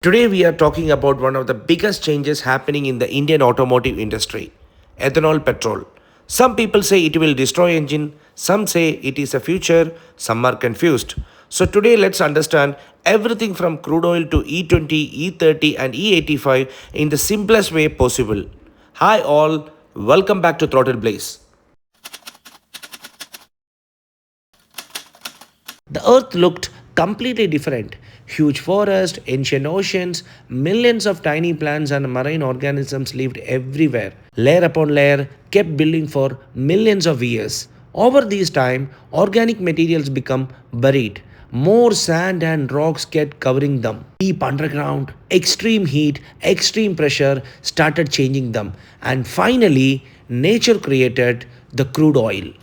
Today, we are talking about one of the biggest changes happening in the Indian automotive industry, ethanol petrol. Some people say it will destroy engine, some say it is a future, some are confused. So today let's understand everything from crude oil to E20, E30 and E85 in the simplest way possible. Hi all, welcome back to Throttle Blaze. The earth looked completely different. Huge forests, ancient oceans, millions of tiny plants and marine organisms lived everywhere. Layer upon layer kept building for millions of years. Over this time, organic materials become buried. More sand and rocks kept covering them. Deep underground, extreme heat, extreme pressure started changing them. And finally, nature created the crude oil.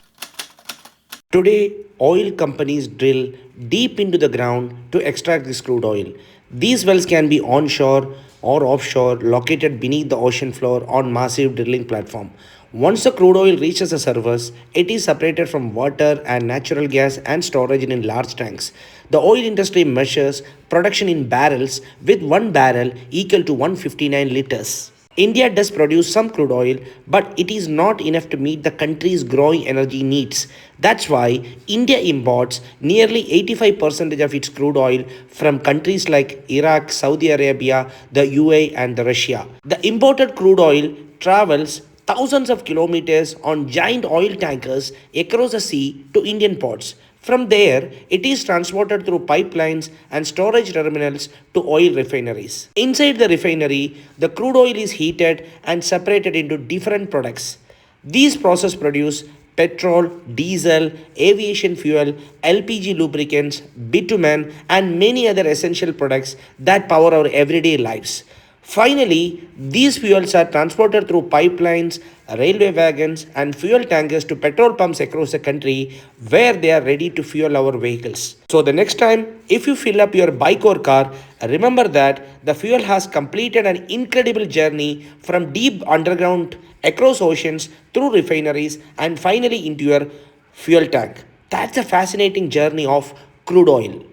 Today, oil companies drill deep into the ground to extract this crude oil. These wells can be onshore or offshore, located beneath the ocean floor on massive drilling platform. Once the crude oil reaches the surface, it is separated from water and natural gas and storage in large tanks. The oil industry measures production in barrels, with one barrel equal to 159 liters. India does produce some crude oil, but it is not enough to meet the country's growing energy needs. That's why India imports nearly 85% of its crude oil from countries like Iraq, Saudi Arabia, the UAE, and Russia. The imported crude oil travels thousands of kilometers on giant oil tankers across the sea to Indian ports. From there, it is transported through pipelines and storage terminals to oil refineries. Inside the refinery, the crude oil is heated and separated into different products. These processes produce petrol, diesel, aviation fuel, LPG lubricants, bitumen, and many other essential products that power our everyday lives. Finally, these fuels are transported through pipelines, railway wagons, and fuel tankers to petrol pumps across the country where they are ready to fuel our vehicles. So, the next time, if you fill up your bike or car, remember that the fuel has completed an incredible journey from deep underground across oceans through refineries and finally into your fuel tank. That's a fascinating journey of crude oil.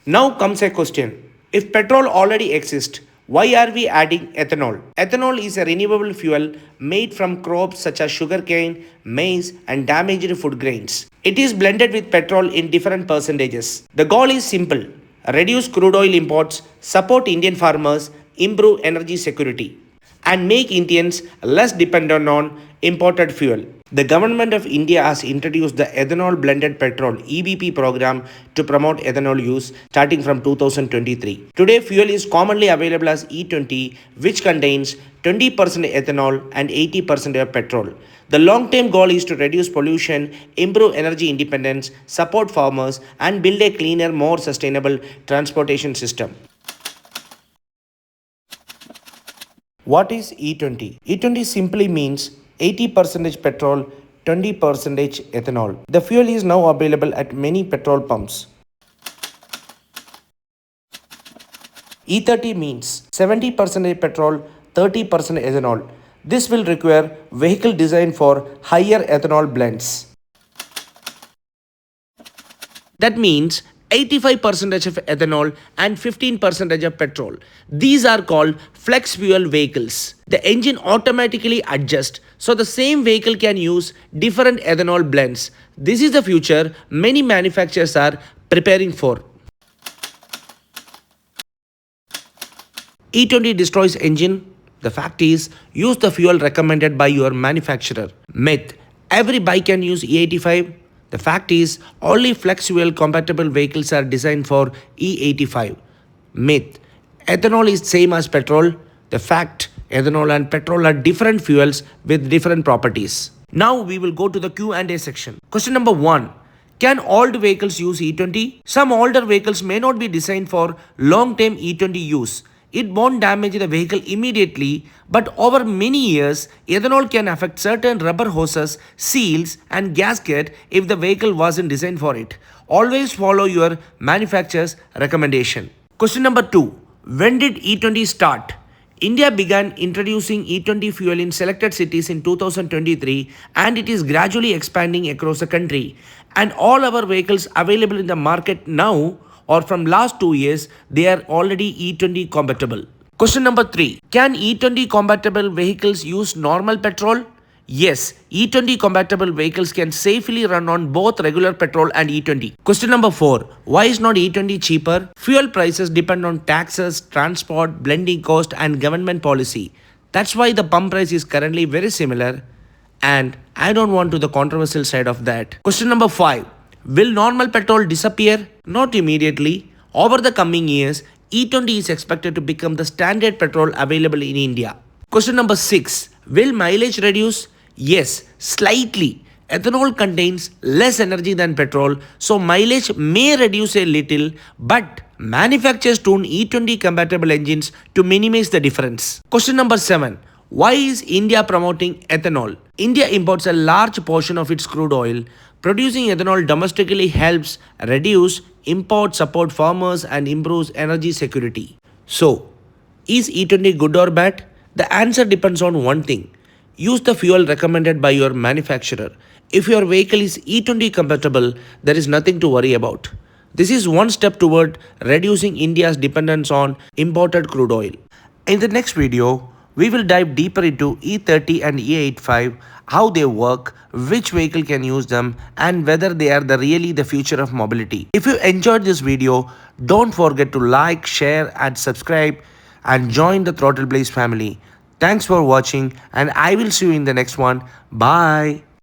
Now comes a question. If petrol already exists, why are we adding ethanol? Ethanol is a renewable fuel made from crops such as sugarcane, maize, and damaged food grains. It is blended with petrol in different percentages. The goal is simple: reduce crude oil imports, support Indian farmers, improve energy security, and make Indians less dependent on imported fuel. The government of India has introduced the ethanol-blended petrol (EBP) program to promote ethanol use starting from 2023. Today, fuel is commonly available as E20, which contains 20% ethanol and 80% of petrol. The long-term goal is to reduce pollution, improve energy independence, support farmers, and build a cleaner, more sustainable transportation system. What is E20? E20 simply means 80% petrol, 20% ethanol. The fuel is now available at many petrol pumps. E30 means 70% petrol, 30% ethanol. This will require vehicle design for higher ethanol blends. That means 85% of ethanol and 15% of petrol. These are called flex fuel vehicles. The engine automatically adjusts so the same vehicle can use different ethanol blends. This is the future many manufacturers are preparing for. E20 destroys engine. The fact is, use the fuel recommended by your manufacturer. Myth: every bike can use E85. The fact is, only flex fuel compatible vehicles are designed for E85. Myth: ethanol is same as petrol. The fact: ethanol and petrol are different fuels with different properties. Now we will go to the Q&A section. Question number 1. Can old vehicles use E20? Some older vehicles may not be designed for long-term E20 use. It won't damage the vehicle immediately, but over many years, ethanol can affect certain rubber hoses, seals, and gasket if the vehicle wasn't designed for it. Always follow your manufacturer's recommendation. Question number 2. When did E20 start? India began introducing E20 fuel in selected cities in 2023, and it is gradually expanding across the country. And all our vehicles available in the market now or from last 2 years, they are already E20 compatible. Question number 3. Can E20 compatible vehicles use normal petrol? Yes, E20 compatible vehicles can safely run on both regular petrol and E20. Question number 4. Why is not E20 cheaper? Fuel prices depend on taxes, transport, blending cost and government policy. That's why the pump price is currently very similar, and I don't want to the controversial side of that. Question number 5. Will normal petrol disappear? Not immediately. Over the coming years, E20 is expected to become the standard petrol available in India. Question number 6. Will mileage reduce? Yes, slightly. Ethanol contains less energy than petrol, so mileage may reduce a little, but manufacturers tune E20 compatible engines to minimize the difference. Question number 7. Why is India promoting ethanol? India imports a large portion of its crude oil. Producing ethanol domestically helps reduce import, support farmers, and improves energy security. So, is E20 good or bad? The answer depends on one thing. Use the fuel recommended by your manufacturer. If your vehicle is E20 compatible, there is nothing to worry about. This is one step toward reducing India's dependence on imported crude oil. In the next video, we will dive deeper into E30 and E85, how they work, which vehicle can use them, and whether they are really the future of mobility. If you enjoyed this video, don't forget to like, share, and subscribe, and join the Throttle Blaze family. Thanks for watching, and I will see you in the next one. Bye.